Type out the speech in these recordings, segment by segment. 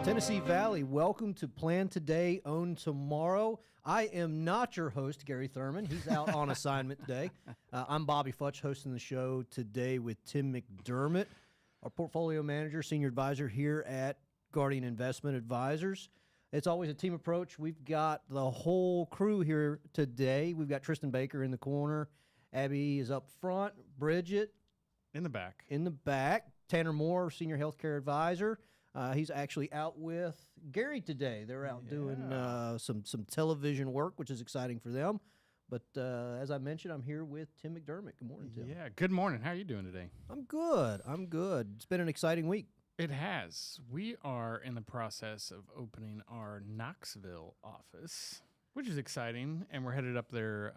Tennessee Valley, welcome to Plan Today, Own Tomorrow. I am not your host, Gary Thurman. He's out on assignment today. I'm Bobby Futch, hosting the show today with Tim McDermott, our portfolio manager, senior advisor here at Guardian Investment Advisors. It's always a team approach. We've got the whole crew here today. We've got Tristan Baker in the corner. Abby is up front. Bridget in the back. Tanner Moore, senior healthcare advisor. He's actually out with Gary today. They're out doing some television work, which is exciting for them. But as I mentioned, I'm here with Tim McDermott. Good morning, Tim. Yeah, good morning. How are you doing today? I'm good. It's been an exciting week. It has. We are in the process of opening our Knoxville office, which is exciting. And we're headed up there,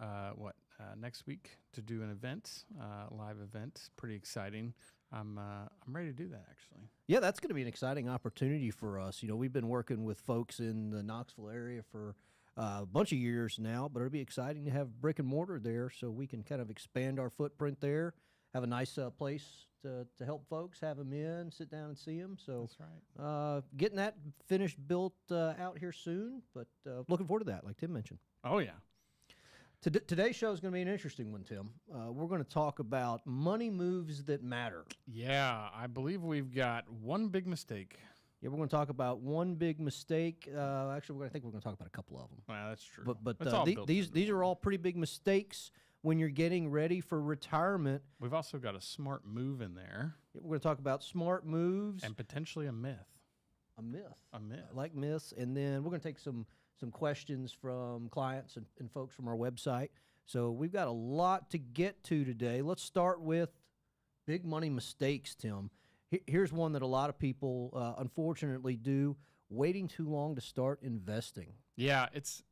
next week to do an event, live event. Pretty exciting. I'm ready to do that, actually. Yeah, that's going to be an exciting opportunity for us. You know, we've been working with folks in the Knoxville area for a bunch of years now, but it'll be exciting to have brick and mortar there so we can kind of expand our footprint there, have a nice place to help folks, have them in, sit down and see them. So that's right. Getting that finished, built out here soon, but looking forward to that, like Tim mentioned. Oh, yeah. Today's show is going to be an interesting one, Tim. We're going to talk about money moves that matter. Yeah, I believe we've got one big mistake. Yeah, we're going to talk about one big mistake. Actually, I think we're going to talk about a couple of them. Well, that's true. But these are all pretty big mistakes when you're getting ready for retirement. We've also got a smart move in there. We're going to talk about smart moves. And potentially a myth. A myth. A myth. I like myths. And then we're going to take some questions from clients and folks from our website. So we've got a lot to get to today. Let's start with big money mistakes, Tim. Here's one that a lot of people unfortunately do: waiting too long to start investing. Yeah, it's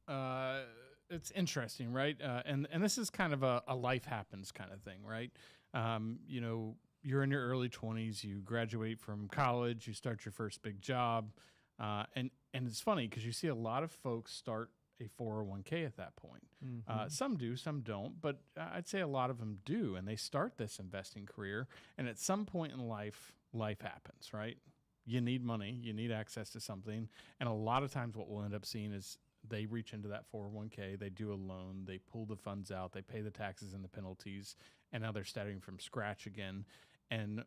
interesting, right? And this is kind of a life happens kind of thing, right? You're in your early 20s, you graduate from college, you start your first big job, and it's funny because you see a lot of folks start a 401k at that point. Mm-hmm. Some do, some don't, but I'd say a lot of them do, and they start this investing career, and at some point in life happens, right? You need money, you need access to something, and a lot of times what we'll end up seeing is they reach into that 401k, they do a loan, they pull the funds out, they pay the taxes and the penalties, and now they're starting from scratch again. And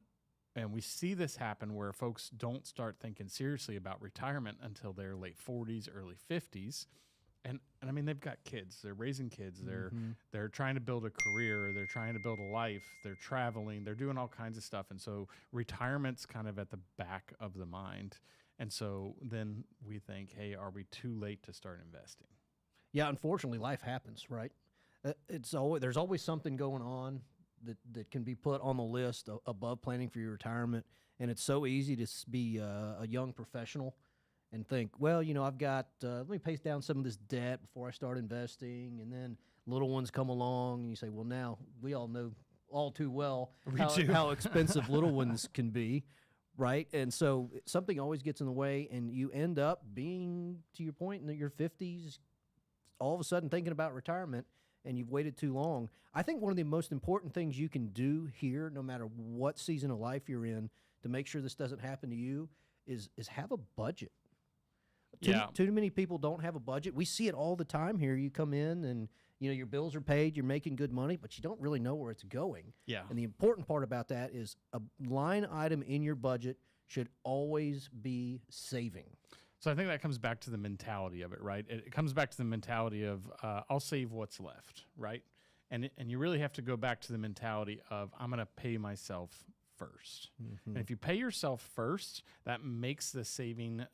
we see this happen where folks don't start thinking seriously about retirement until their late 40s, early 50s. And I mean, they've got kids. They're raising kids. They're trying to build a career. They're trying to build a life. They're traveling. They're doing all kinds of stuff. And so retirement's kind of at the back of the mind. And so then we think, hey, are we too late to start investing? Yeah, unfortunately, life happens, right? There's always something going on that can be put on the list above planning for your retirement. And it's so easy to be a young professional and think, well, I've got, let me pay down some of this debt before I start investing. And then little ones come along and you say, well, now we all know all too well how expensive little ones can be, right? And so something always gets in the way and you end up being, to your point, in your 50s, all of a sudden thinking about retirement and you've waited too long. I think one of the most important things you can do here, no matter what season of life you're in, to make sure this doesn't happen to you is have a budget. Too many people don't have a budget. We see it all the time here. You come in and your bills are paid, you're making good money, but you don't really know where it's going. Yeah. And the important part about that is a line item in your budget should always be saving. So I think that comes back to the mentality of it, right? It comes back to the mentality of I'll save what's left, right? And you really have to go back to the mentality of I'm going to pay myself first. Mm-hmm. And if you pay yourself first, that makes the saving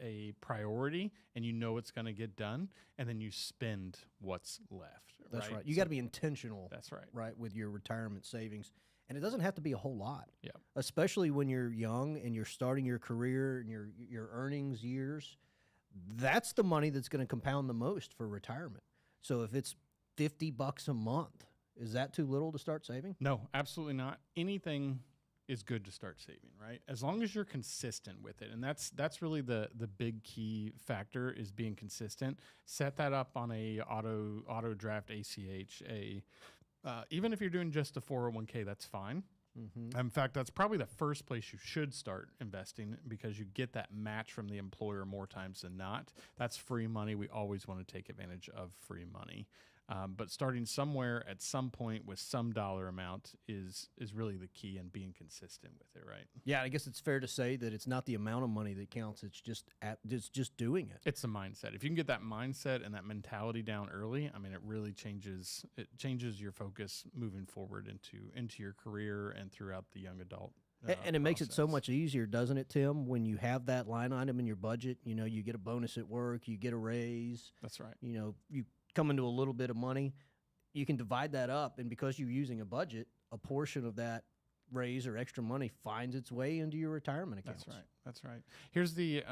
a priority, and you know it's going to get done, and then you spend what's left. That's right. You got to be intentional. That's right. Right, with your retirement savings. And it doesn't have to be a whole lot. Yeah. Especially when you're young and you're starting your career and your earnings years. That's the money that's going to compound the most for retirement. So if it's $50 a month, is that too little to start saving? No, absolutely not. Anything is good to start saving, right? As long as you're consistent with it. And that's really the big key factor, is being consistent. Set that up on a auto draft ACH, even if you're doing just a 401k, that's fine. In fact, that's probably the first place you should start investing because you get that match from the employer more times than not. That's free money. We always want to take advantage of free money. But starting somewhere at some point with some dollar amount is really the key, and being consistent with it, right? Yeah, I guess it's fair to say that it's not the amount of money that counts. It's just doing it. It's the mindset. If you can get that mindset and that mentality down early, I mean, it really changes your focus moving forward into your career and throughout the young adult. And it makes it so process. much easier, doesn't it, Tim? When you have that line item in your budget, you get a bonus at work, you get a raise. That's right. You come into a little bit of money, you can divide that up, and because you're using a budget, a portion of that raise or extra money finds its way into your retirement accounts. That's right. Here's the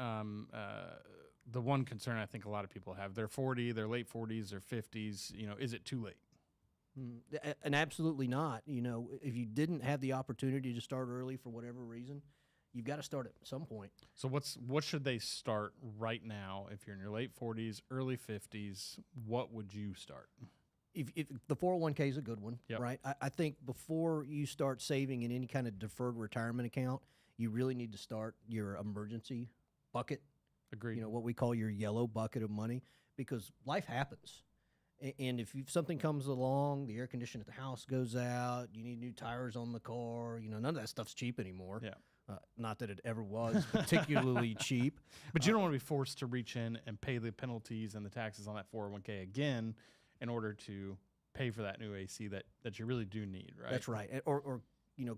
one concern I think a lot of people have. They're 40, they're late 40s, they're 50s. Is it too late? And absolutely not. If you didn't have the opportunity to start early for whatever reason, you've got to start at some point. So what should they start right now? If you're in your late 40s, early 50s, what would you start? If the 401k is a good one, Yep. right? I think before you start saving in any kind of deferred retirement account, you really need to start your emergency bucket. Agreed. What we call your yellow bucket of money, because life happens. And if something comes along, the air conditioner at the house goes out, you need new tires on the car, none of that stuff's cheap anymore. Yeah. Not that it ever was particularly cheap. But you don't want to be forced to reach in and pay the penalties and the taxes on that 401k again in order to pay for that new AC that you really do need, right? That's right. Or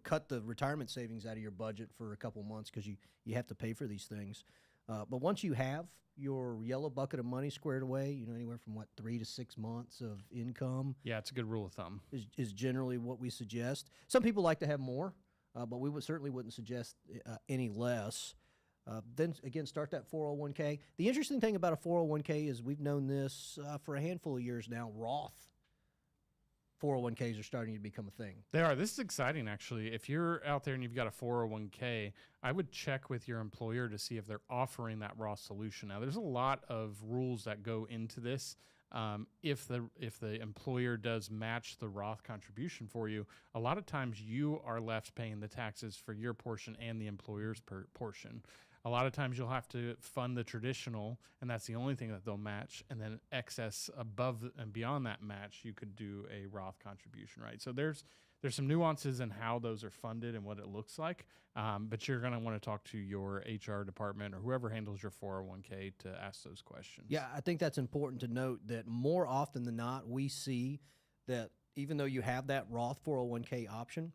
cut the retirement savings out of your budget for a couple months because you have to pay for these things. But once you have your yellow bucket of money squared away, anywhere from 3 to 6 months of income Yeah, it's a good rule of thumb. is generally what we suggest. Some people like to have more, but we certainly wouldn't suggest any less. Then again, start that 401k. The interesting thing about a 401k is we've known this for a handful of years now. Roth 401ks are starting to become a thing. They are. This is exciting, actually. If you're out there and you've got a 401k, I would check with your employer to see if they're offering that Roth solution. Now, there's a lot of rules that go into this. If the employer does match the Roth contribution for you, a lot of times you are left paying the taxes for your portion and the employer's portion. A lot of times you'll have to fund the traditional, and that's the only thing that they'll match. And then excess above and beyond that match, you could do a Roth contribution, right? So there's some nuances in how those are funded and what it looks like. But you're going to want to talk to your HR department or whoever handles your 401k to ask those questions. Yeah, I think that's important to note that more often than not, we see that even though you have that Roth 401k option,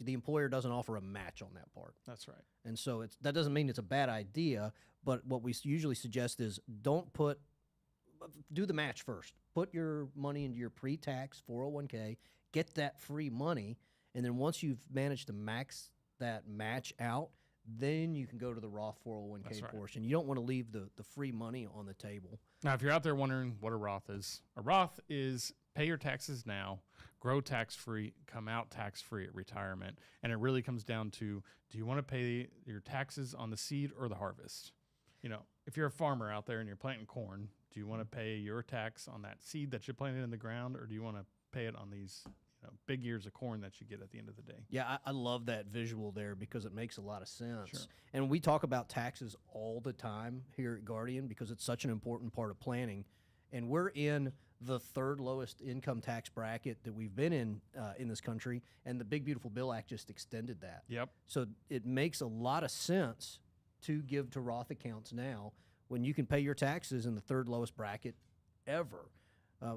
the employer doesn't offer a match on that part. That's right. And so that doesn't mean it's a bad idea, but what we usually suggest is do the match first. Put your money into your pre-tax 401k, get that free money, and then once you've managed to max that match out, then you can go to the Roth 401k That's right. portion. You don't want to leave the free money on the table. Now, if you're out there wondering what a Roth is pay your taxes now, grow tax-free, come out tax-free at retirement. And it really comes down to, do you want to pay your taxes on the seed or the harvest? If you're a farmer out there and you're planting corn, do you want to pay your tax on that seed that you planted in the ground, or do you want to pay it on these big ears of corn that you get at the end of the day? Yeah, I love that visual there because it makes a lot of sense. Sure. And we talk about taxes all the time here at Guardian because it's such an important part of planning. And we're in the third lowest income tax bracket that we've been in this country, and the Big Beautiful Bill Act just extended that. Yep. So it makes a lot of sense to give to Roth accounts now when you can pay your taxes in the third lowest bracket ever.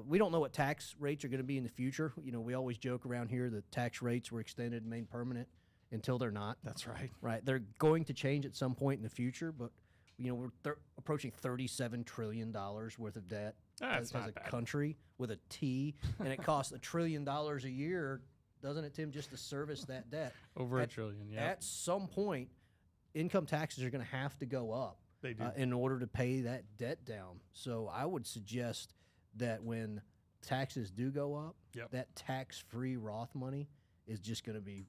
We don't know what tax rates are going to be in the future. We always joke around here that tax rates were extended and made permanent until they're not. That's right. Right. They're going to change at some point in the future, but we're approaching $37 trillion worth of debt That's as not a bad. country with a T, and it costs $1 trillion a year, doesn't it, Tim, just to service that debt? Over $1 trillion, yeah. At some point, income taxes are going to have to go up They do. in order to pay that debt down. So I would suggest that when taxes do go up, Yep. that tax-free Roth money is just going to be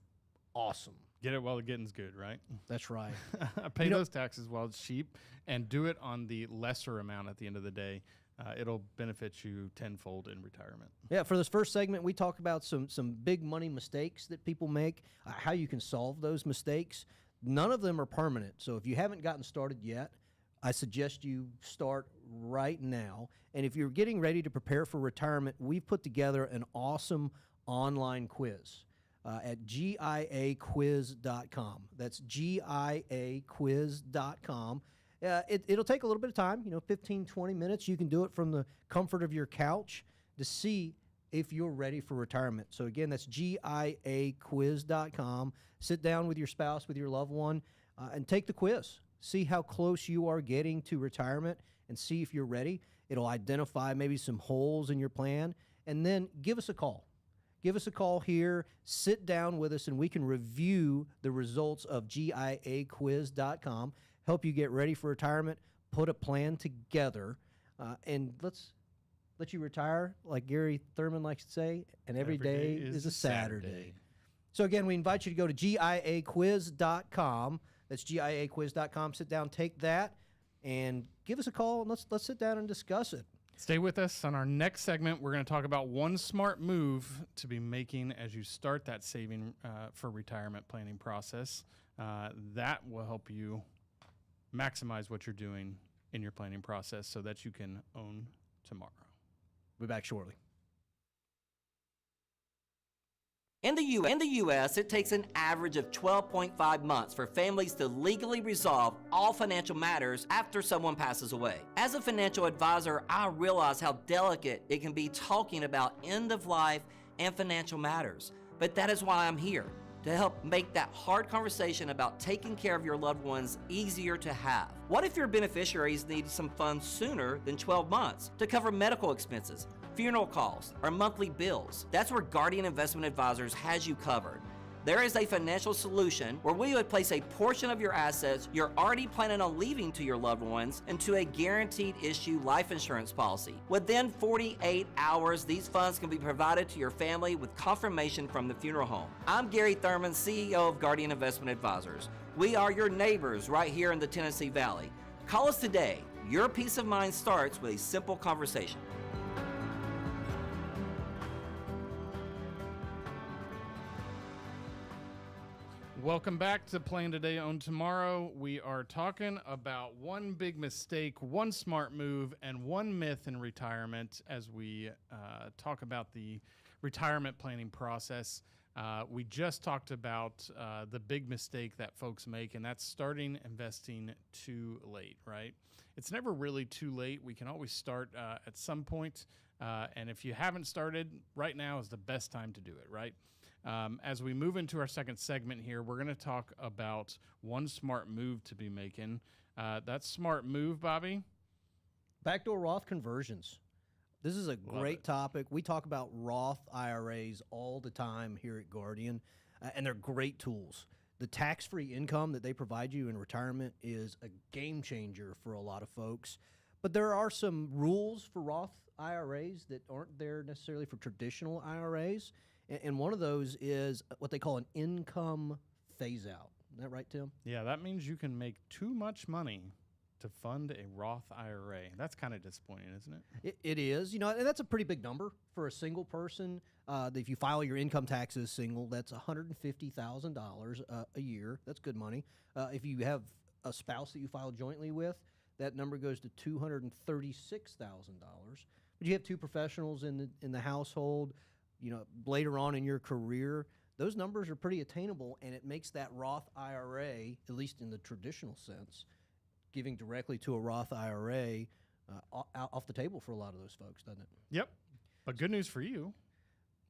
awesome. Get it while the getting's good, right? That's right. Pay those taxes while it's cheap, and do it on the lesser amount at the end of the day. it'll benefit you tenfold in retirement. Yeah, for this first segment, we talk about some big money mistakes that people make, how you can solve those mistakes. None of them are permanent. So if you haven't gotten started yet, I suggest you start right now. And if you're getting ready to prepare for retirement, we've put together an awesome online quiz at giaquiz.com. That's giaquiz.com. It'll take a little bit of time, 15, 20 minutes. You can do it from the comfort of your couch to see if you're ready for retirement. So again, that's giaquiz.com. Sit down with your spouse, with your loved one, and take the quiz. See how close you are getting to retirement and see if you're ready. It'll identify maybe some holes in your plan, and then give us a call. Give us a call here, sit down with us, and we can review the results of giaquiz.com, help you get ready for retirement, put a plan together, and let's let you retire, like Gary Thurman likes to say, and every day is a Saturday. So again, we invite you to go to giaquiz.com. That's giaquiz.com. Sit down, take that, and give us a call, and let's sit down and discuss it. Stay with us. On our next segment, we're going to talk about one smart move to be making as you start that saving for retirement planning process. That will help you maximize what you're doing in your planning process so that you can own tomorrow. We'll be back shortly. In the U.S., it takes an average of 12.5 months for families to legally resolve all financial matters after someone passes away. As a financial advisor, I realize how delicate it can be talking about end of life and financial matters. But that is why I'm here, to help make that hard conversation about taking care of your loved ones easier to have. What if your beneficiaries need some funds sooner than 12 months to cover medical expenses, funeral costs, or monthly bills? That's where Guardian Investment Advisors has you covered. There is a financial solution where we would place a portion of your assets you're already planning on leaving to your loved ones into a guaranteed issue life insurance policy. Within 48 hours, these funds can be provided to your family with confirmation from the funeral home. I'm Gary Thurman, CEO of Guardian Investment Advisors. We are your neighbors right here in the Tennessee Valley. Call us today. Your peace of mind starts with a simple conversation. Welcome back to Plan Today, Own Tomorrow. We are talking about one big mistake, one smart move, and one myth in retirement as we talk about the retirement planning process. We just talked about the big mistake that folks make, and that's starting investing too late, right? It's never really too late. We can always start at some point, and if you haven't started, right now is the best time to do it, right? As we move into our second segment here, we're going to talk about one smart move to be making. That smart move, Bobby? Backdoor Roth conversions. This is a great topic. We talk about Roth IRAs all the time here at Guardian, and they're great tools. The tax-free income that they provide you in retirement is a game changer for a lot of folks. But there are some rules for Roth IRAs that aren't there necessarily for traditional IRAs. And one of those is what they call an income phase-out. Is that right, Tim? Yeah, that means you can make too much money to fund a Roth IRA. That's kind of disappointing, isn't it? It is. And that's a pretty big number for a single person. If you file your income taxes single, that's $150,000 a year. That's good money. If you have a spouse that you file jointly with, that number goes to $236,000. But you have two professionals in the household. Later on in your career, those numbers are pretty attainable, and it makes that Roth IRA, at least in the traditional sense, giving directly to a Roth IRA off the table for a lot of those folks, doesn't it? Yep. But good news for you,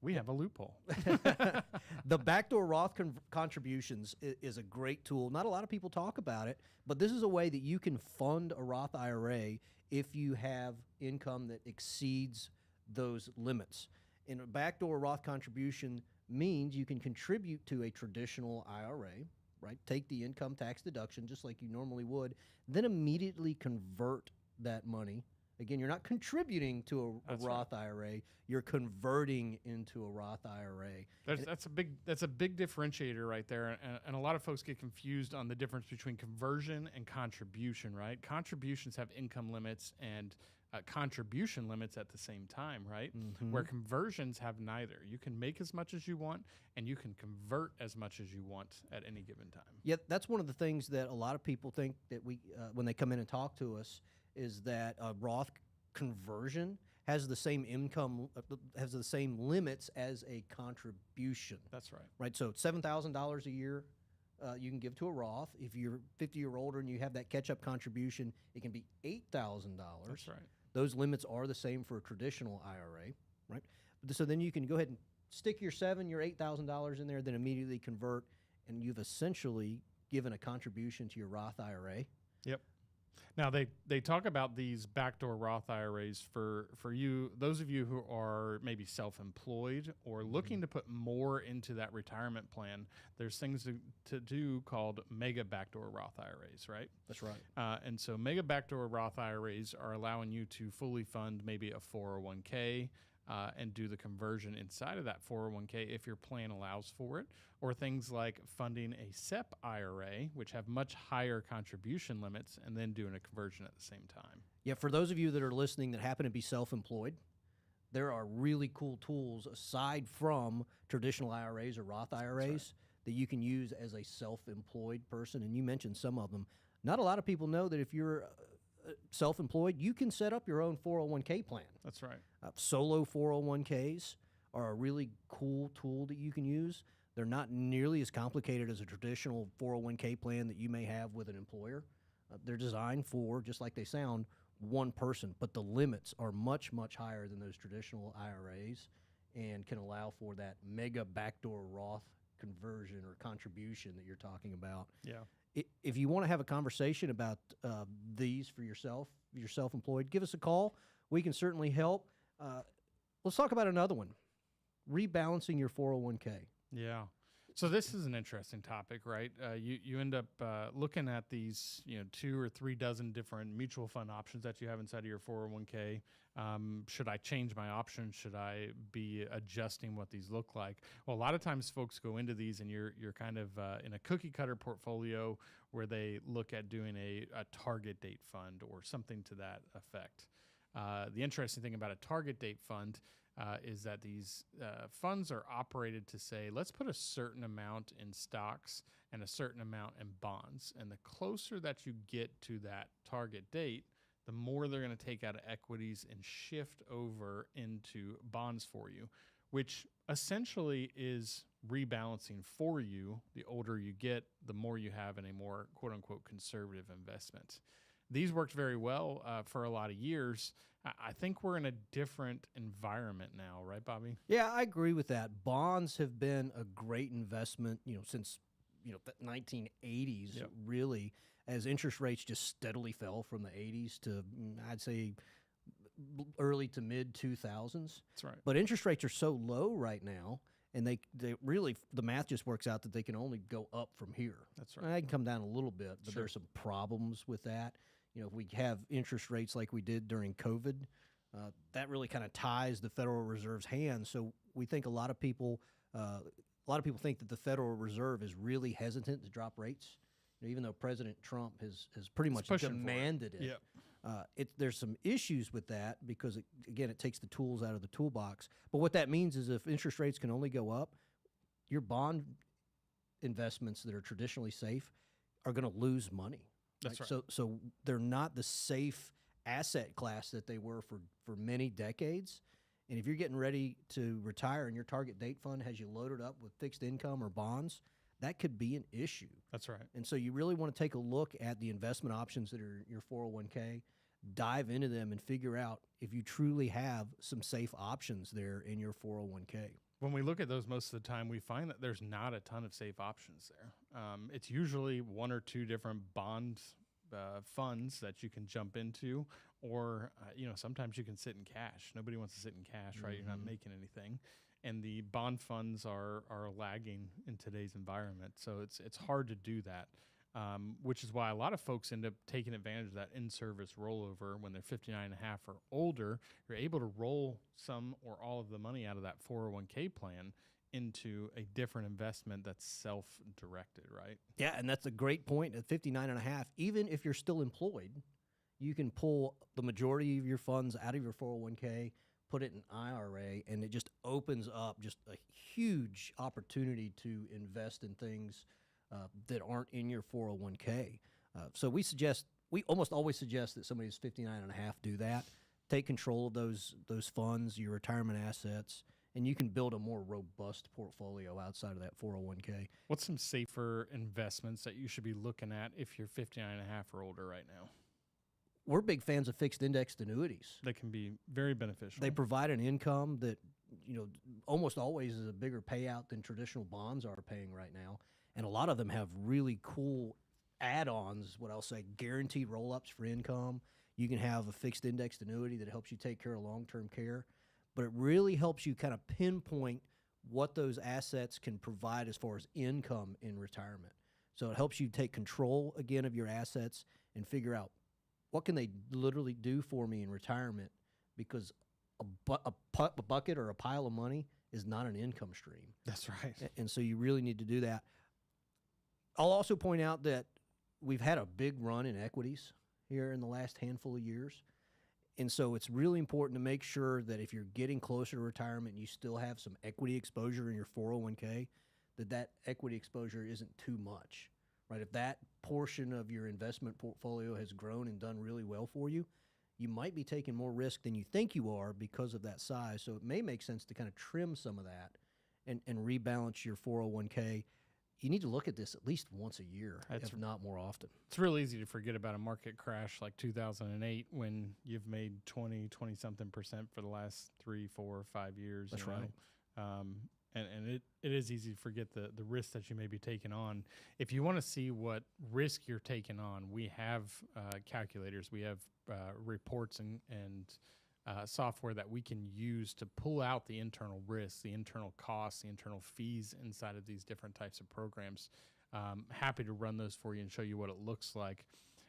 we have a loophole. The backdoor Roth contributions is a great tool. Not a lot of people talk about it, but this is a way that you can fund a Roth IRA if you have income that exceeds those limits. And a backdoor Roth contribution means you can contribute to a traditional IRA, right? Take the income tax deduction just like you normally would, then immediately convert that money. Again, you're not contributing to a Roth IRA, you're converting into a Roth IRA. That's a big differentiator right there, and a lot of folks get confused on the difference between conversion and contribution, right? Contributions have income limits, and contribution limits at the same time, right? Where conversions have neither. You can make as much as you want, and you can convert as much as you want at any given time. Yeah, that's one of the things that a lot of people think that when they come in and talk to us, is that a Roth conversion has the same income, has the same limits as a contribution. That's right. Right. So $7,000 a year you can give to a Roth. If you're 50 or older and you have that catch-up contribution, it can be $8,000. That's right. Those limits are the same for a traditional IRA, right? So then you can go ahead and stick your $8,000 in there, then immediately convert, and you've essentially given a contribution to your Roth IRA. Yep. Now they talk about these backdoor Roth IRAs for you, those of you who are maybe self-employed or looking to put more into that retirement plan. There's things to do called mega backdoor Roth IRAs, right? That's right. And so mega backdoor Roth IRAs are allowing you to fully fund maybe a 401k and do the conversion inside of that 401k if your plan allows for it, or things like funding a SEP IRA, which have much higher contribution limits, and then doing a conversion at the same time. Yeah, for those of you that are listening that happen to be self-employed, there are really cool tools aside from traditional IRAs or Roth IRAs that you can use as a self-employed person, and you mentioned some of them. Not a lot of people know that if you're self-employed, you can set up your own 401k plan. That's right. Solo 401ks are a really cool tool that you can use. They're not nearly as complicated as a traditional 401k plan that you may have with an employer. They're designed for, just like they sound, one person, but the limits are much, much higher than those traditional IRAs and can allow for that mega backdoor Roth conversion or contribution that you're talking about. Yeah. If you want to have a conversation about these for yourself, if you're self-employed, give us a call. We can certainly help. Let's talk about another one, rebalancing your 401k. Yeah. So this is an interesting topic, right? You end up looking at these, 2 or 3 dozen different mutual fund options that you have inside of your 401k. Should I change my options? Should I be adjusting what these look like? Well, a lot of times folks go into these and you're kind of in a cookie cutter portfolio where they look at doing a target date fund or something to that effect. The interesting thing about a target date fund is that these funds are operated to say, let's put a certain amount in stocks and a certain amount in bonds. And the closer that you get to that target date, the more they're going to take out of equities and shift over into bonds for you, which essentially is rebalancing for you. The older you get, the more you have in a more quote unquote conservative investment. These worked very well for a lot of years. I think we're in a different environment now, right, Bobby? Yeah, I agree with that. Bonds have been a great investment, since the 1980s, really, as interest rates just steadily fell from the 80s to, I'd say, early to mid 2000s. That's right. But interest rates are so low right now, and they really, the math just works out that they can only go up from here. That's right. And they can come down a little bit, but Sure. there's some problems with that. If we have interest rates like we did during COVID, that really kind of ties the Federal Reserve's hands. So we think a lot of people think that the Federal Reserve is really hesitant to drop rates, even though President Trump has pretty much demanded it. Yeah. There's some issues with that because, it takes the tools out of the toolbox. But what that means is if interest rates can only go up, your bond investments that are traditionally safe are going to lose money. That's right. So they're not the safe asset class that they were for many decades. And if you're getting ready to retire and your target date fund has you loaded up with fixed income or bonds, that could be an issue. That's right. And so you really want to take a look at the investment options that are your 401k, dive into them and figure out if you truly have some safe options there in your 401k. When we look at those most of the time, we find that there's not a ton of safe options there. It's usually 1 or 2 different bond funds that you can jump into, or sometimes you can sit in cash. Nobody wants to sit in cash, right? You're not making anything, and the bond funds are lagging in today's environment. So it's hard to do that, which is why a lot of folks end up taking advantage of that in-service rollover when they're 59 and a half or older. You're able to roll some or all of the money out of that 401k plan into a different investment that's self-directed, right? Yeah, and that's a great point. At 59 and a half, even if you're still employed, you can pull the majority of your funds out of your 401k, put it in IRA, and it just opens up just a huge opportunity to invest in things that aren't in your 401k. So we almost always suggest that somebody who's 59 and a half do that. Take control of those funds, your retirement assets, and you can build a more robust portfolio outside of that 401k. What's some safer investments that you should be looking at if you're 59 and a half or older right now? We're big fans of fixed indexed annuities. They can be very beneficial. They provide an income that, almost always is a bigger payout than traditional bonds are paying right now. And a lot of them have really cool add-ons, what I'll say, guaranteed roll-ups for income. You can have a fixed indexed annuity that helps you take care of long-term care, but it really helps you kind of pinpoint what those assets can provide as far as income in retirement. So it helps you take control again of your assets and figure out what can they literally do for me in retirement, because a bucket or a pile of money is not an income stream. That's right. And so you really need to do that. I'll also point out that we've had a big run in equities here in the last handful of years. And so it's really important to make sure that if you're getting closer to retirement, you still have some equity exposure in your 401k, that equity exposure isn't too much, right? If that portion of your investment portfolio has grown and done really well for you, you might be taking more risk than you think you are because of that size. So it may make sense to kind of trim some of that and rebalance your 401k. You need to look at this at least once a year, if not more often. It's real easy to forget about a market crash like 2008 when you've made 20-something% for the last 3, 4, 5 years. That's right. And it is easy to forget the risk that you may be taking on. If you want to see what risk you're taking on, we have calculators. We have reports and software that we can use to pull out the internal risks, the internal costs, the internal fees inside of these different types of programs. Happy to run those for you and show you what it looks like.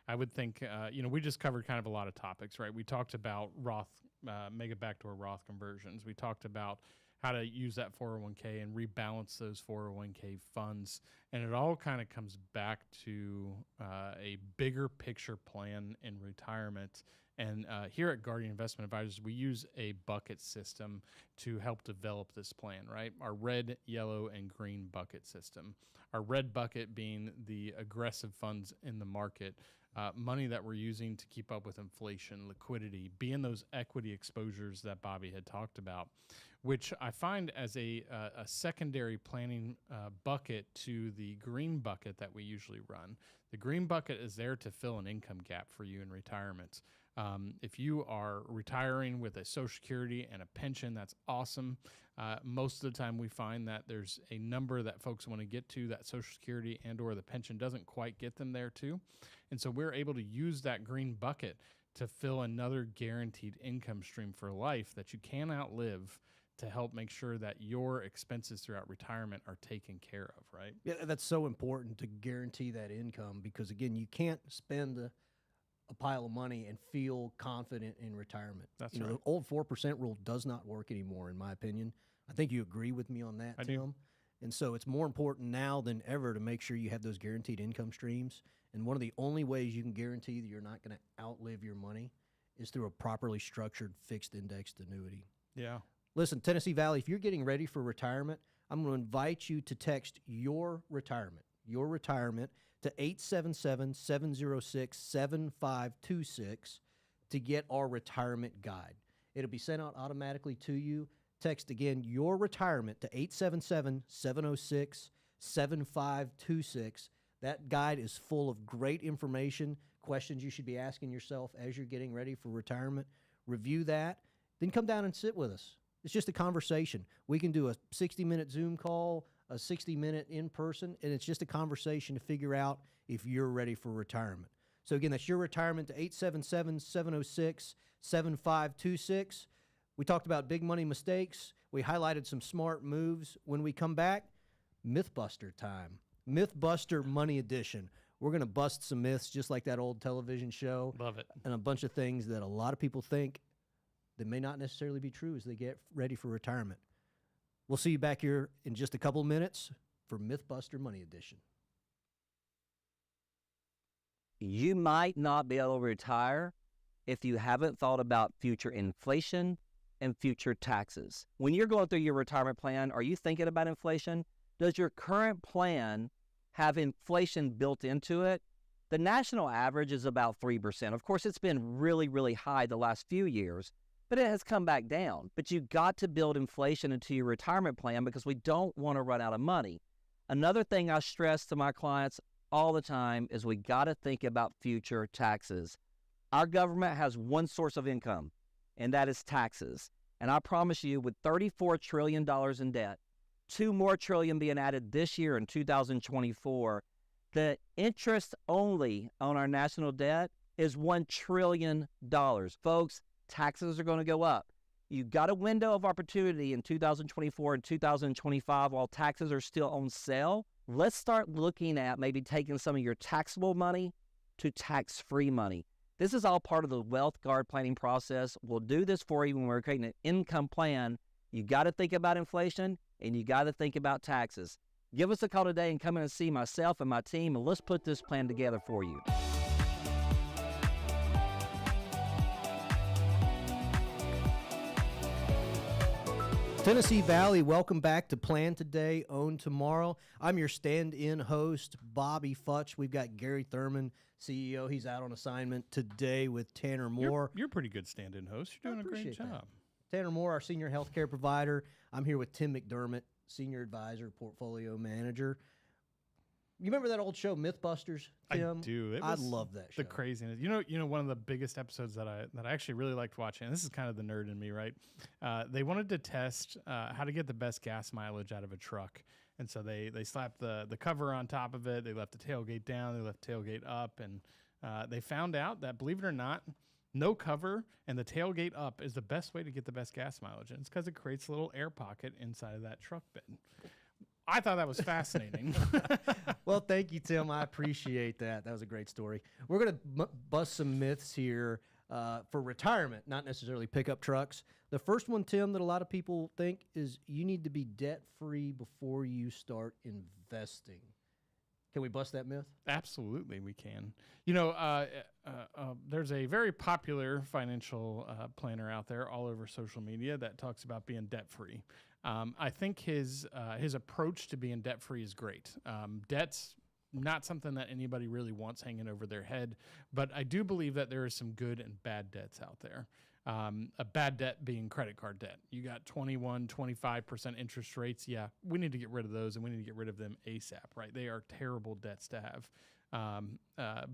I would think, we just covered kind of a lot of topics, right? We talked about mega backdoor Roth conversions. We talked about how to use that 401k and rebalance those 401k funds. And it all kind of comes back to a bigger picture plan in retirement. And here at Guardian Investment Advisors, we use a bucket system to help develop this plan, right? Our red, yellow, and green bucket system. Our red bucket being the aggressive funds in the market, money that we're using to keep up with inflation, liquidity, being those equity exposures that Bobby had talked about, which I find as a secondary planning bucket to the green bucket that we usually run. The green bucket is there to fill an income gap for you in retirement. If you are retiring with a Social Security and a pension, that's awesome. Most of the time we find that there's a number that folks want to get to that Social Security and or the pension doesn't quite get them there too. And so we're able to use that green bucket to fill another guaranteed income stream for life that you can outlive to help make sure that your expenses throughout retirement are taken care of, right? Yeah, that's so important to guarantee that income because, again, you can't spend a pile of money and feel confident in retirement. That's right. The old 4% rule does not work anymore, in my opinion. I think you agree with me on that, I Tim. do. And so it's more important now than ever to make sure you have those guaranteed income streams. And one of the only ways you can guarantee that you're not going to outlive your money is through a properly structured fixed indexed annuity. Yeah. Listen, Tennessee Valley, if you're getting ready for retirement, I'm going to invite you to text your retirement to 877-706-7526 to get our retirement guide. It'll be sent out automatically to you. Text again your retirement to 877-706-7526. That guide is full of great information, questions you should be asking yourself as you're getting ready for retirement. Review that, then come down and sit with us. It's just a conversation. We can do a 60-minute Zoom call, a 60-minute in-person, and it's just a conversation to figure out if you're ready for retirement. So again, that's your retirement to 877-706-7526. We talked about big money mistakes. We highlighted some smart moves. When we come back, Mythbuster time. Mythbuster Money Edition. We're going to bust some myths just like that old television show. Love it. And a bunch of things that a lot of people think that may not necessarily be true as they get ready for retirement. We'll see you back here in just a couple of minutes for Mythbuster Money Edition. You might not be able to retire if you haven't thought about future inflation and future taxes. When you're going through your retirement plan, are you thinking about inflation? Does your current plan have inflation built into it? The national average is about 3%. Of course, it's been really, really high the last few years, but it has come back down. But you got to build inflation into your retirement plan because we don't want to run out of money. Another thing I stress to my clients all the time is we got to think about future taxes. Our government has one source of income, and that is taxes. And I promise you, with $34 trillion in debt, $2 more trillion being added this year in 2024, the interest only on our national debt is $1 trillion. Folks, taxes are going to go up. You got a window of opportunity in 2024 and 2025 while taxes are still on sale. Let's start looking at maybe taking some of your taxable money to tax-free money. This is all part of the Wealth Guard planning process. We'll do this for you when we're creating an income plan. You got to think about inflation and you got to think about taxes. Give us a call today and come in and see myself and my team, and let's put this plan together for you. Tennessee Valley, welcome back to Plan Today, Own Tomorrow. I'm your stand-in host, Bobby Futch. We've got Gary Thurman, CEO. He's out on assignment today with Tanner Moore. You're a pretty good stand-in host. You're doing a great job. Tanner Moore, our senior healthcare provider. I'm here with Tim McDermott, senior advisor, portfolio manager. You remember that old show, Mythbusters, Tim? I do. I love that show. The craziness. You know, one of the biggest episodes that I actually really liked watching, and this is kind of the nerd in me, right? They wanted to test how to get the best gas mileage out of a truck. And so they slapped the cover on top of it. They left the tailgate down. They left the tailgate up. And they found out that, believe it or not, no cover and the tailgate up is the best way to get the best gas mileage. And it's because it creates a little air pocket inside of that truck bed. I thought that was fascinating. Well, thank you, Tim. I appreciate that. That was a great story. We're going to bust some myths here for retirement, not necessarily pickup trucks. The first one, Tim, that a lot of people think is you need to be debt-free before you start investing. Can we bust that myth? Absolutely, we can. You know, there's a very popular financial planner out there all over social media that talks about being debt-free. I think his approach to being debt-free is great. Debt's not something that anybody really wants hanging over their head, but I do believe that there is some good and bad debts out there. A bad debt being credit card debt. You got 21, 25% interest rates. Yeah, we need to get rid of those, and we need to get rid of them ASAP, right? They are terrible debts to have.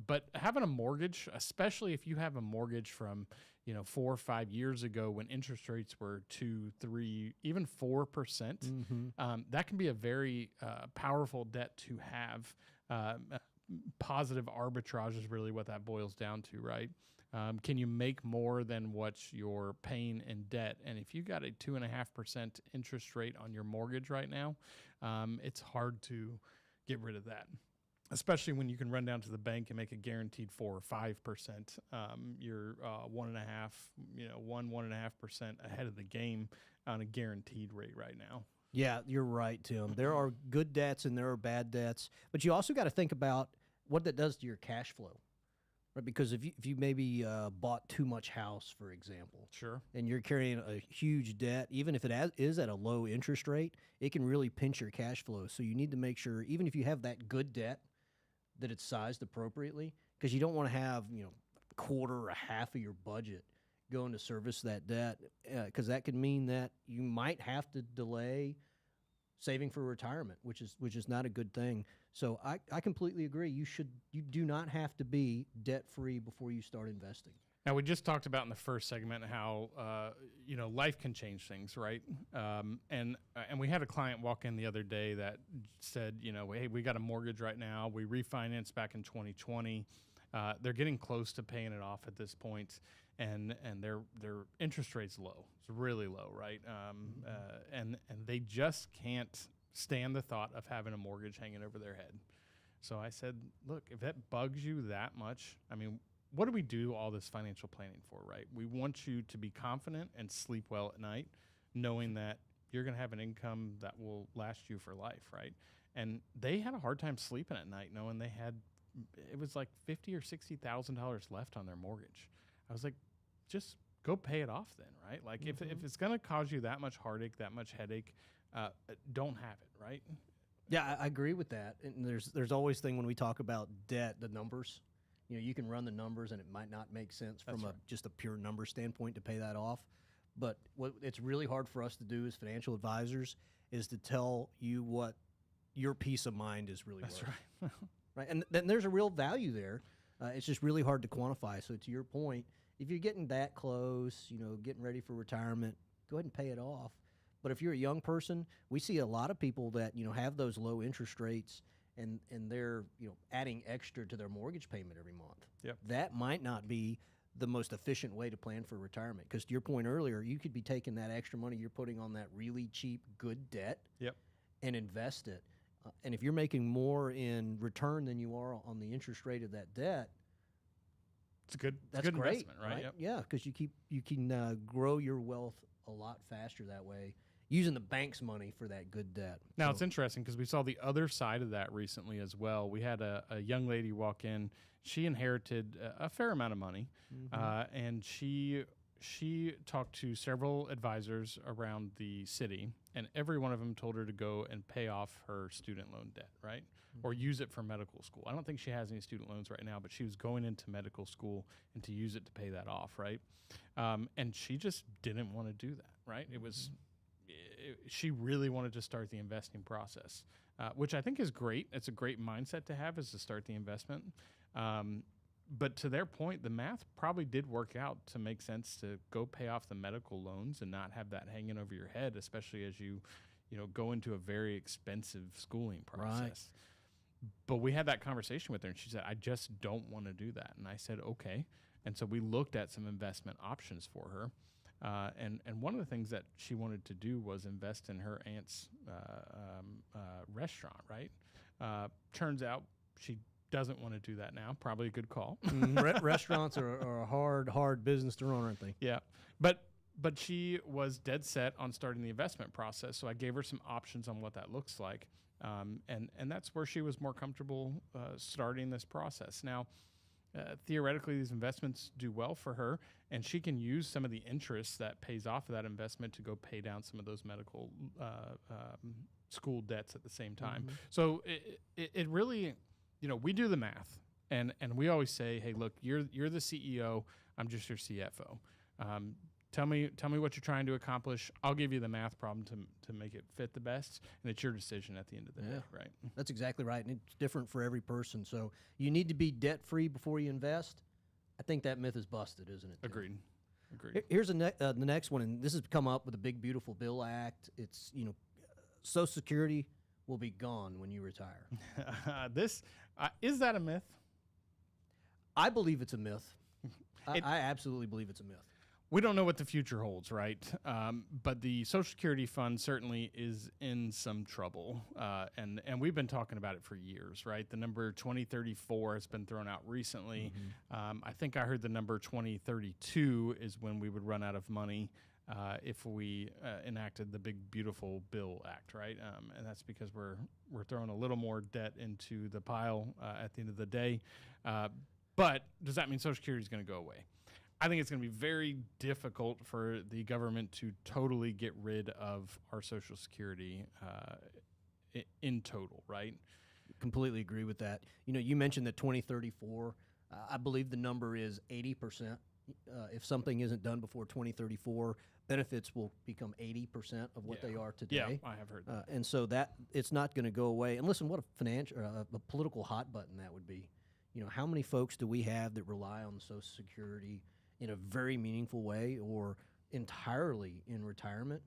But having a mortgage, especially if you have a mortgage from 4 or 5 years ago when interest rates were 2, 3, even 4%, that can be a very powerful debt to have. Positive arbitrage is really what that boils down to, right? Can you make more than what you're paying in debt? And if you got a 2.5% interest rate on your mortgage right now, it's hard to get rid of that, especially when you can run down to the bank and make a guaranteed 4 or 5%. You're 1.5% ahead of the game on a guaranteed rate right now. Yeah, you're right, Tim. There are good debts and there are bad debts, but you also got to think about what that does to your cash flow, right? Because if you maybe bought too much house, for example, sure, and you're carrying a huge debt, even if it is at a low interest rate, it can really pinch your cash flow. So you need to make sure, even if you have that good debt, that it's sized appropriately, because you don't want to have a quarter or a half of your budget going to service that debt, because that could mean that you might have to delay saving for retirement, which is not a good thing. So I completely agree. You do not have to be debt free before you start investing. Now, we just talked about in the first segment how life can change things, right? And we had a client walk in the other day that said, hey, we got a mortgage right now. We refinanced back in 2020. They're getting close to paying it off at this point, and their interest rate's low. It's really low, right? And they just can't stand the thought of having a mortgage hanging over their head. So I said, look, if that bugs you that much, I mean, what do we do all this financial planning for, right? We want you to be confident and sleep well at night, knowing that you're going to have an income that will last you for life, right? And they had a hard time sleeping at night knowing it was like $50,000 or $60,000 left on their mortgage. I was like, just go pay it off then, right? Like if it's going to cause you that much heartache, that much headache, don't have it, right? Yeah, I agree with that. And there's always thing when we talk about debt, the numbers. You can run the numbers, and it might not make sense from just a pure number standpoint to pay that off. But what it's really hard for us to do as financial advisors is to tell you what your peace of mind is really That's worth. right. Right, and then there's a real value there. It's just really hard to quantify. So to your point, if you're getting that close, getting ready for retirement, go ahead and pay it off. But if you're a young person, we see a lot of people that have those low interest rates, and they're adding extra to their mortgage payment every month. Yep. That might not be the most efficient way to plan for retirement. Because to your point earlier, you could be taking that extra money you're putting on that really cheap, good debt, Yep. and invest it. And if you're making more in return than you are on the interest rate of that debt, It's a good, that's good great, investment, right? Yep. Yeah, because you can grow your wealth a lot faster that way, using the bank's money for that good debt. Now, So- it's interesting because we saw the other side of that recently as well. We had a young lady walk in. She inherited a fair amount of money, and she talked to several advisors around the city, and every one of them told her to go and pay off her student loan debt, right? Or use it for medical school. I don't think she has any student loans right now, but she was going into medical school and to use it to pay that off, right? And she just didn't want to do that, right? It was she really wanted to start the investing process, which I think is great. It's a great mindset to have, is to start the investment. But to their point, the math probably did work out to make sense to go pay off the medical loans and not have that hanging over your head, especially as you go into a very expensive schooling process. Right. But we had that conversation with her, and she said, I just don't want to do that. And I said, okay. And so we looked at some investment options for her. And one of the things that she wanted to do was invest in her aunt's restaurant, right? Turns out she doesn't want to do that now. Probably a good call. Restaurants are a hard business to run, aren't they? Yeah. But she was dead set on starting the investment process. So I gave her some options on what that looks like. And that's where she was more comfortable starting this process. Now, theoretically, these investments do well for her, and she can use some of the interest that pays off of that investment to go pay down some of those medical school debts at the same time. So it really, we do the math, and we always say, hey, look, you're the CEO, I'm just your CFO. Tell me what you're trying to accomplish. I'll give you the math problem to make it fit the best, and it's your decision at the end of the day, right? That's exactly right, and it's different for every person. So you need to be debt-free before you invest. I think that myth is busted, isn't it, Tim? Agreed. Here's the next one, and this has come up with the Big Beautiful Bill Act. It's, Social Security will be gone when you retire. Is that a myth? I believe it's a myth. I absolutely believe it's a myth. We don't know what the future holds, right? But the Social Security fund certainly is in some trouble, and we've been talking about it for years, right? The number 2034 has been thrown out recently. I think I heard the number 2032 is when we would run out of money if we enacted the Big Beautiful Bill Act, right? And that's because we're throwing a little more debt into the pile at the end of the day. But does that mean Social Security is going to go away? I think it's going to be very difficult for the government to totally get rid of our Social Security in total, right? Completely agree with that. You mentioned the 2034. I believe the number is 80%. If something isn't done before 2034, benefits will become 80% of what they are today. Yeah, I have heard that. And so that it's not going to go away. And listen, what a political hot button that would be. How many folks do we have that rely on Social Security in a very meaningful way or entirely in retirement,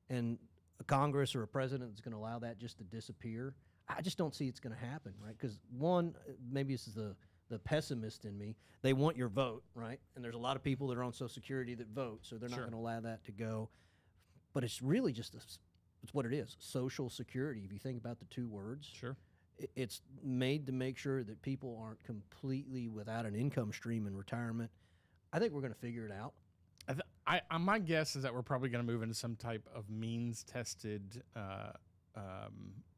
and a Congress or a president is going to allow that just to disappear? I just don't see it's going to happen, right? Because one, maybe this is the pessimist in me, they want your vote, right? And there's a lot of people that are on Social Security that vote, so they're not going to allow that to go. But it's really just it's what it is, Social Security. If you think about the two words, it's made to make sure that people aren't completely without an income stream in retirement. I think we're going to figure it out. My guess is that we're probably going to move into some type of means-tested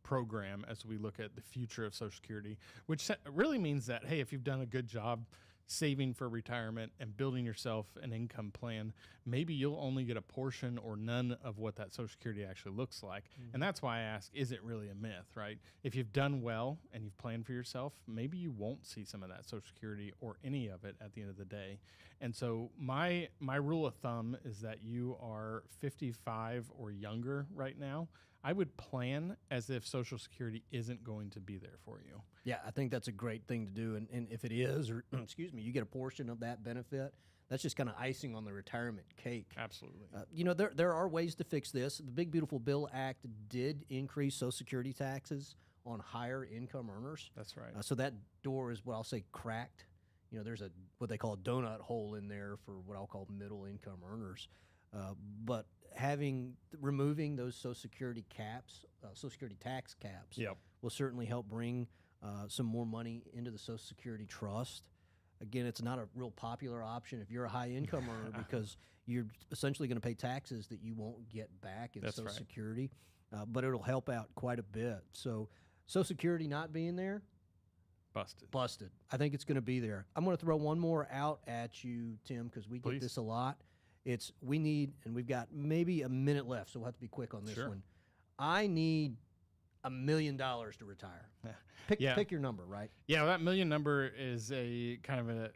program as we look at the future of Social Security, which really means that, hey, if you've done a good job saving for retirement and building yourself an income plan, maybe you'll only get a portion or none of what that Social Security actually looks like. And that's why I ask, is it really a myth, right? If you've done well and you've planned for yourself, maybe you won't see some of that Social Security or any of it at the end of the day. And so my rule of thumb is that you are 55 or younger right now. I would plan as if Social Security isn't going to be there for you. Yeah, I think that's a great thing to do. And if it is, or excuse me, you get a portion of that benefit, that's just kind of icing on the retirement cake. Absolutely. There are ways to fix this. The Big Beautiful Bill Act did increase Social Security taxes on higher income earners. That's right. So that door is what I'll say cracked. There's what they call a donut hole in there for what I'll call middle income earners. But removing those Social Security caps, Social Security tax caps, Yep. will certainly help bring some more money into the Social Security trust. Again, it's not a real popular option if you're a high income earner because you're essentially going to pay taxes that you won't get back in That's Social right. Security, but it'll help out quite a bit. So Social Security not being there, busted. I think it's going to be there. I'm going to throw one more out at you, Tim, because we Please. get this a lot. We've got maybe a minute left, so we'll have to be quick on this Sure. one. I need $1 million to retire. Yeah. Pick your number, right? Yeah, that million number is a kind of a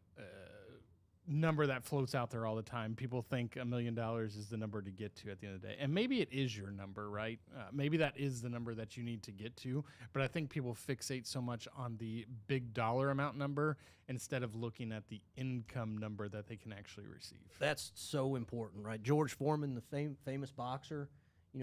number that floats out there all the time. People think $1 million is the number to get to at the end of the day. And maybe it is your number, right? Maybe that is the number that you need to get to. But I think people fixate so much on the big dollar amount number instead of looking at the income number that they can actually receive. That's so important, right? George Foreman, the famous boxer,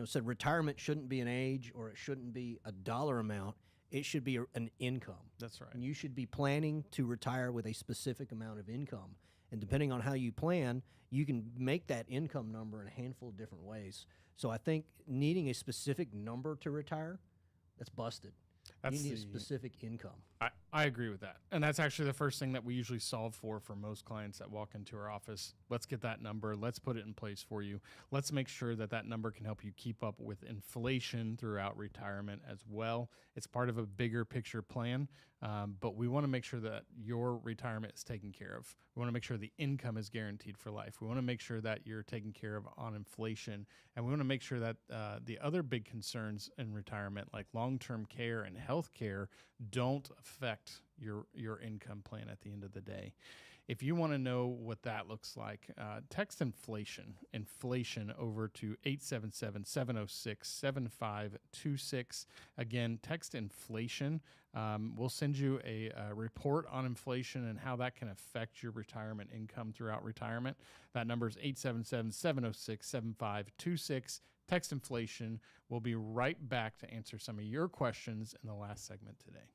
said retirement shouldn't be an age or it shouldn't be a dollar amount. It should be an income. That's right. And you should be planning to retire with a specific amount of income. And depending on how you plan, you can make that income number in a handful of different ways. So I think needing a specific number to retire, that's busted. You need a specific income. I agree with that. And that's actually the first thing that we usually solve for most clients that walk into our office. Let's get that number. Let's put it in place for you. Let's make sure that that number can help you keep up with inflation throughout retirement as well. It's part of a bigger picture plan, but we want to make sure that your retirement is taken care of. We want to make sure the income is guaranteed for life. We want to make sure that you're taken care of on inflation. And we want to make sure that the other big concerns in retirement, like long-term care and health care, don't affect your income plan at the end of the day. If you want to know what that looks like, text inflation over to 877-706-7526. Again, text inflation. We'll send you a report on inflation and how that can affect your retirement income throughout retirement. That number is 877-706-7526. Text inflation. We'll be right back to answer some of your questions in the last segment today.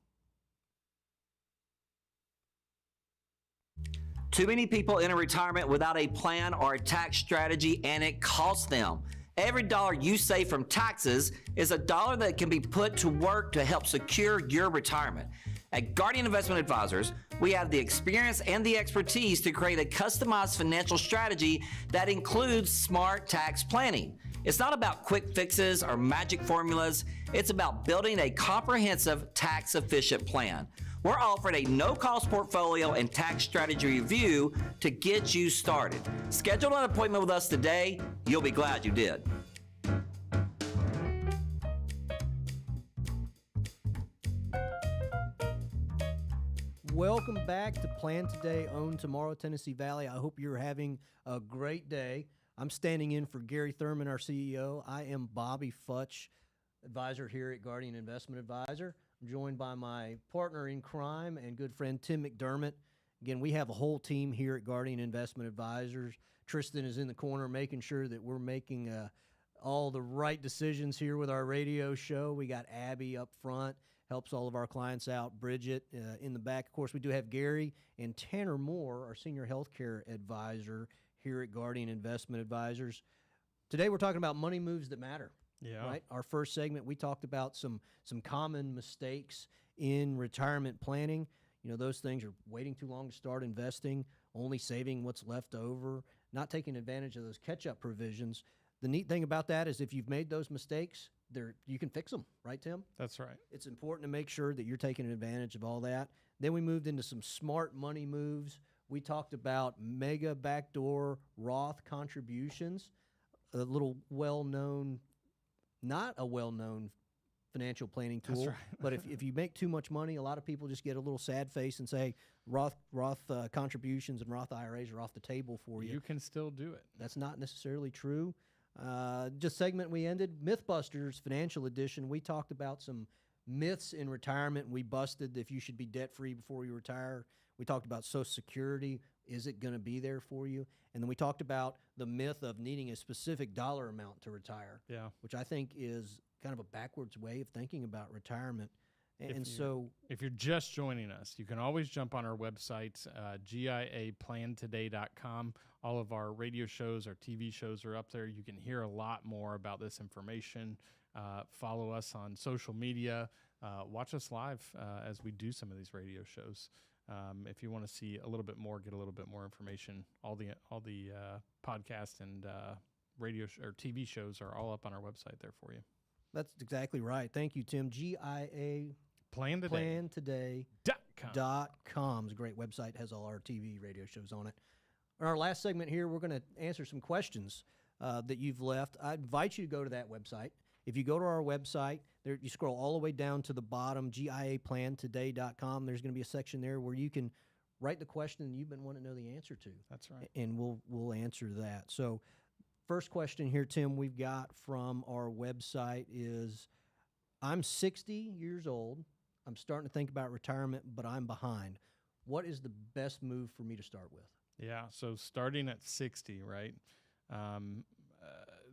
Too many people enter retirement without a plan or a tax strategy, and it costs them. Every dollar you save from taxes is a dollar that can be put to work to help secure your retirement. At Guardian Investment Advisors, we have the experience and the expertise to create a customized financial strategy that includes smart tax planning. It's not about quick fixes or magic formulas. It's about building a comprehensive, tax-efficient plan. We're offering a no-cost portfolio and tax strategy review to get you started. Schedule an appointment with us today. You'll be glad you did. Welcome back to Plan Today, Own Tomorrow, Tennessee Valley. I hope you're having a great day. I'm standing in for Gary Thurman, our CEO. I am Bobby Futch, advisor here at Guardian Investment Advisor. I'm joined by my partner in crime and good friend, Tim McDermott. Again, we have a whole team here at Guardian Investment Advisors. Tristan is in the corner making sure that we're making all the right decisions here with our radio show. We got Abby up front, helps all of our clients out. Bridget in the back. Of course, we do have Gary and Tanner Moore, our senior healthcare advisor here at Guardian Investment Advisors. Today, we're talking about money moves that matter. Yeah. Right. Our first segment, we talked about some common mistakes in retirement planning. You know, those things are waiting too long to start investing, only saving what's left over, not taking advantage of those catch-up provisions. The neat thing about that is if you've made those mistakes, you can fix them, right, Tim? That's right. It's important to make sure that you're taking advantage of all that. Then we moved into some smart money moves We talked about mega backdoor Roth contributions, a little well-known, not a well-known financial planning tool. That's right. But if you make too much money, a lot of people just get a little sad face and say Roth contributions and Roth IRAs are off the table for you. You can still do it. That's not necessarily true. Just segment we ended, Mythbusters Financial Edition. We talked about some myths in retirement. We busted if you should be debt-free before you retire. We talked about Social Security. Is it going to be there for you? And then we talked about the myth of needing a specific dollar amount to retire, Yeah. which I think is kind of a backwards way of thinking about retirement. And so If you're just joining us, you can always jump on our website, giaplantoday.com. All of our radio shows, our TV shows are up there. You can hear a lot more about this information. Follow us on social media. Watch us live as we do some of these radio shows. If you want to see a little bit more, get a little bit more information, all the podcasts and radio or TV shows are all up on our website there for you. that's exactly right. Thank you, Tim. GIA Plantoday.com. plantoday.com is a great website, has all our TV radio shows on it. In our last segment here, we're going to answer some questions that you've left. I invite you to go to that website. If you go to our website, there you scroll all the way down to the bottom, giaplantoday.com. There's going to be a section there where you can write the question you've been wanting to know the answer to. That's right. And we'll answer that. So first question here, Tim, we've got from our website is, I'm 60 years old. I'm starting to think about retirement, but I'm behind. What is the best move for me to start with? Yeah. So starting at 60, right?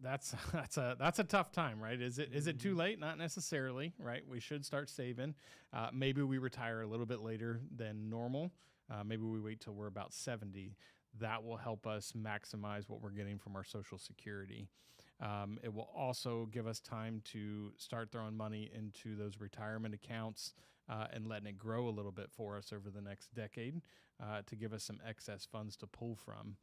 That's a tough time, right? Is it too late? Not necessarily, right? We should start saving. Maybe we retire a little bit later than normal. Maybe we wait till we're about 70. That will help us maximize what we're getting from our Social Security. It will also give us time to start throwing money into those retirement accounts and letting it grow a little bit for us over the next decade to give us some excess funds to pull from.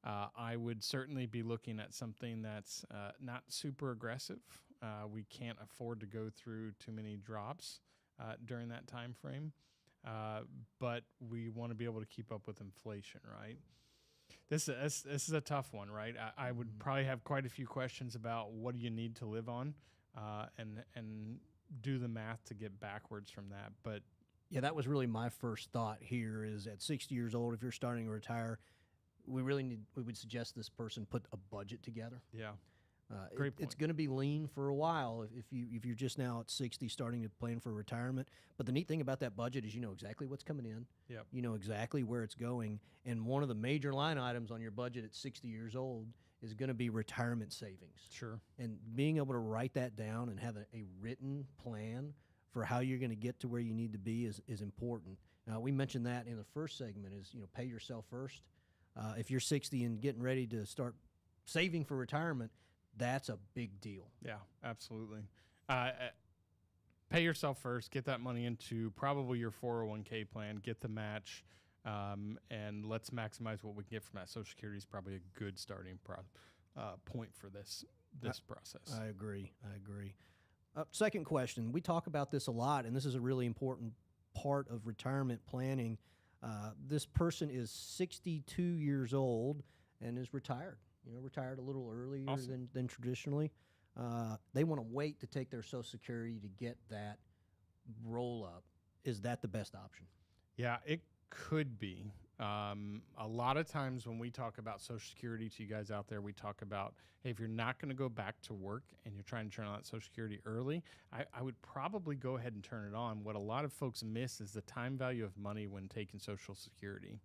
I would certainly be looking at something that's not super aggressive. We can't afford to go through too many drops during that time frame, but we want to be able to keep up with inflation, right? This is a tough one, right? I would probably have quite a few questions about what do you need to live on, and do the math to get backwards from that. But Yeah, that was really my first thought here is at 60 years old, if you're starting to retire, we would suggest this person put a budget together. yeah, It's point. going to be lean for a while if you're just now at 60 starting to plan for retirement. But the neat thing about that budget is you know exactly what's coming in. Yep. You know exactly where it's going. And one of the major line items on your budget at 60 years old is going to be retirement savings. Sure. And being able to write that down and have a written plan for how you're going to get to where you need to be is important. Now, we mentioned that in the first segment is, pay yourself first. If you're 60 and getting ready to start saving for retirement, that's a big deal. Yeah, absolutely. Pay yourself first. Get that money into probably your 401k plan. Get the match, and let's maximize what we can get from that. Social Security is probably a good starting point for this process. I agree. Second question. We talk about this a lot, and this is a really important part of retirement planning. This person is 62 years old and is retired. Retired a little earlier Awesome. than traditionally. They want to wait to take their Social Security to get that roll up. Is that the best option? Yeah, it could be. A lot of times when we talk about Social Security to you guys out there, we talk about, hey, if you're not going to go back to work and you're trying to turn on that Social Security early, I would probably go ahead and turn it on. What a lot of folks miss is the time value of money when taking Social Security.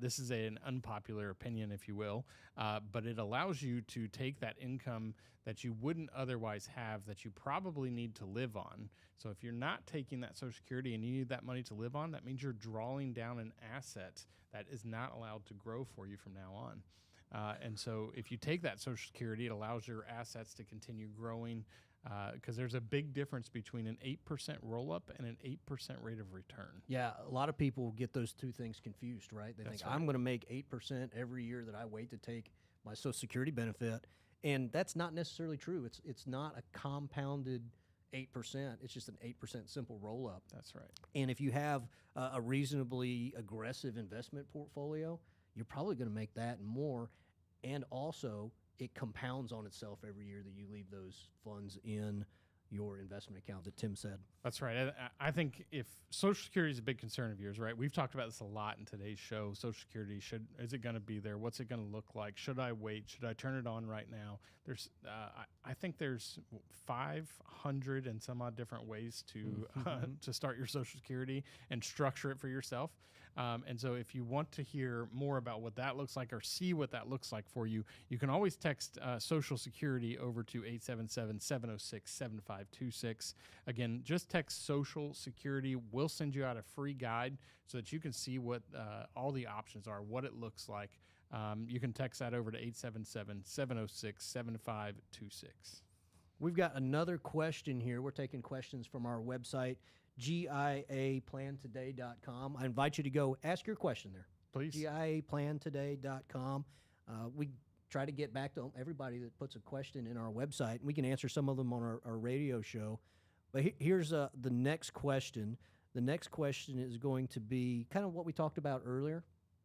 This is an unpopular opinion, if you will, but it allows you to take that income that you wouldn't otherwise have that you probably need to live on. So if you're not taking that Social Security and you need that money to live on, that means you're drawing down an asset that is not allowed to grow for you from now on. And so if you take that Social Security, it allows your assets to continue growing because there's a big difference between an 8% roll-up and an 8% rate of return. Yeah, a lot of people get those two things confused, right? They That's think, right. I'm going to make 8% every year that I wait to take my Social Security benefit. And that's not necessarily true. It's not a compounded 8%. It's just an 8% simple roll up. That's right. And if you have a reasonably aggressive investment portfolio, you're probably going to make that and more. And also, it compounds on itself every year that you leave those funds in your investment account that Tim said. That's right. I think if Social Security is a big concern of yours, right? We've talked about this a lot in today's show. Social Security, is it going to be there? What's it going to look like? Should I wait? Should I turn it on right now? I think there's 500 and some odd different ways to start your Social Security and structure it for yourself. And so if you want to hear more about what that looks like or see what that looks like for you, you can always text Social Security over to 877-706-7526. Again, just text Social Security. We'll send you out a free guide so that you can see what all the options are, what it looks like. You can text that over to 877-706-7526. We've got another question here. We're taking questions from our website, GIAplantoday.com. I invite you to go ask your question there. Please. GIAplantoday.com. We try to get back to everybody that puts a question in our website, and we can answer some of them on our radio show. But here's the next question. The next question is going to be kind of what we talked about earlier.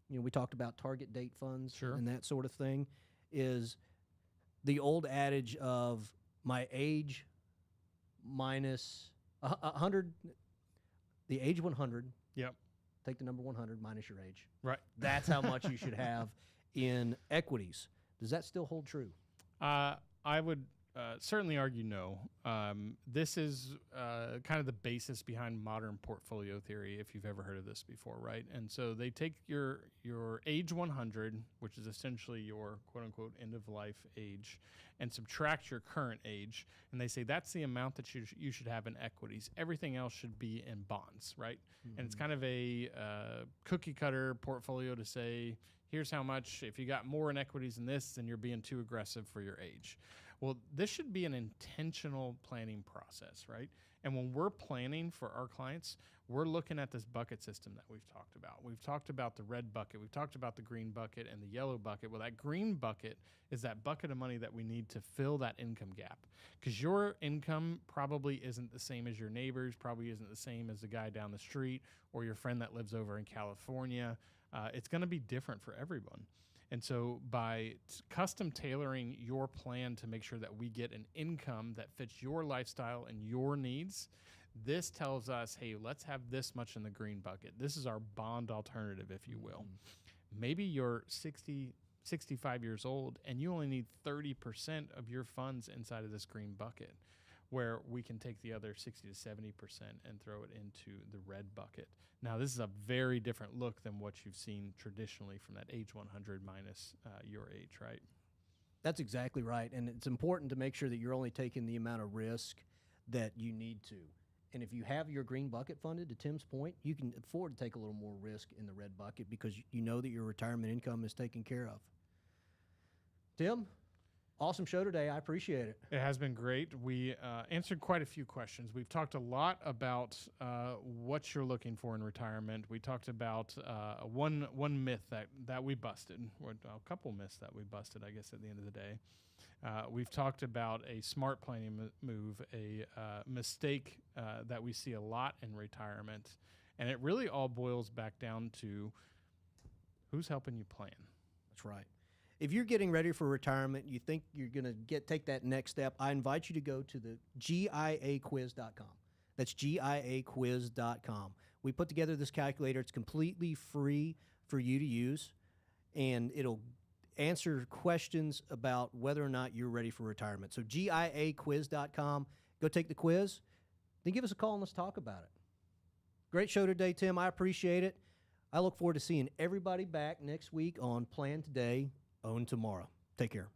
We talked about target date funds and that sort of thing. Is the old adage of my age minus 100, the age 100. Yep. Take the number 100 minus your age. Right. That's how much you should have in equities. Does that still hold true? I would certainly argue no. This is kind of the basis behind modern portfolio theory, if you've ever heard of this before, right? And so they take your age 100, which is essentially your quote-unquote end-of-life age, and subtract your current age, and they say that's the amount that you should have in equities. Everything else should be in bonds, right? Mm-hmm. And it's kind of a cookie-cutter portfolio to say, here's how much. If you got more in equities than this, then you're being too aggressive for your age. Well, this should be an intentional planning process, right? And when we're planning for our clients, we're looking at this bucket system that we've talked about. We've talked about the red bucket. We've talked about the green bucket and the yellow bucket. Well, that green bucket is that bucket of money that we need to fill that income gap, because your income probably isn't the same as your neighbor's, probably isn't the same as the guy down the street or your friend that lives over in California. It's going to be different for everyone. And so by custom tailoring your plan to make sure that we get an income that fits your lifestyle and your needs, this tells us, hey, let's have this much in the green bucket. This is our bond alternative, if you will. Mm-hmm. Maybe you're 60, 65 years old and you only need 30% of your funds inside of this green bucket, where we can take the other 60 to 70% and throw it into the red bucket. Now, this is a very different look than what you've seen traditionally from that age 100 minus your age, right? That's exactly right. And it's important to make sure that you're only taking the amount of risk that you need to. And if you have your green bucket funded, to Tim's point, you can afford to take a little more risk in the red bucket because you know that your retirement income is taken care of. Tim? Awesome show today. I appreciate it. It has been great. We answered quite a few questions. We've talked a lot about what you're looking for in retirement. We talked about one myth that we busted, or a couple myths that we busted, I guess, at the end of the day. We've talked about a smart planning move, a mistake that we see a lot in retirement. And it really all boils back down to who's helping you plan. That's right. If you're getting ready for retirement, you think you're going to take that next step, I invite you to go to the GIAquiz.com. That's GIAquiz.com. We put together this calculator. It's completely free for you to use, and it'll answer questions about whether or not you're ready for retirement. So GIAquiz.com. Go take the quiz, then give us a call and let's talk about it. Great show today, Tim. I appreciate it. I look forward to seeing everybody back next week on Plan Today, Own Tomorrow. Take care.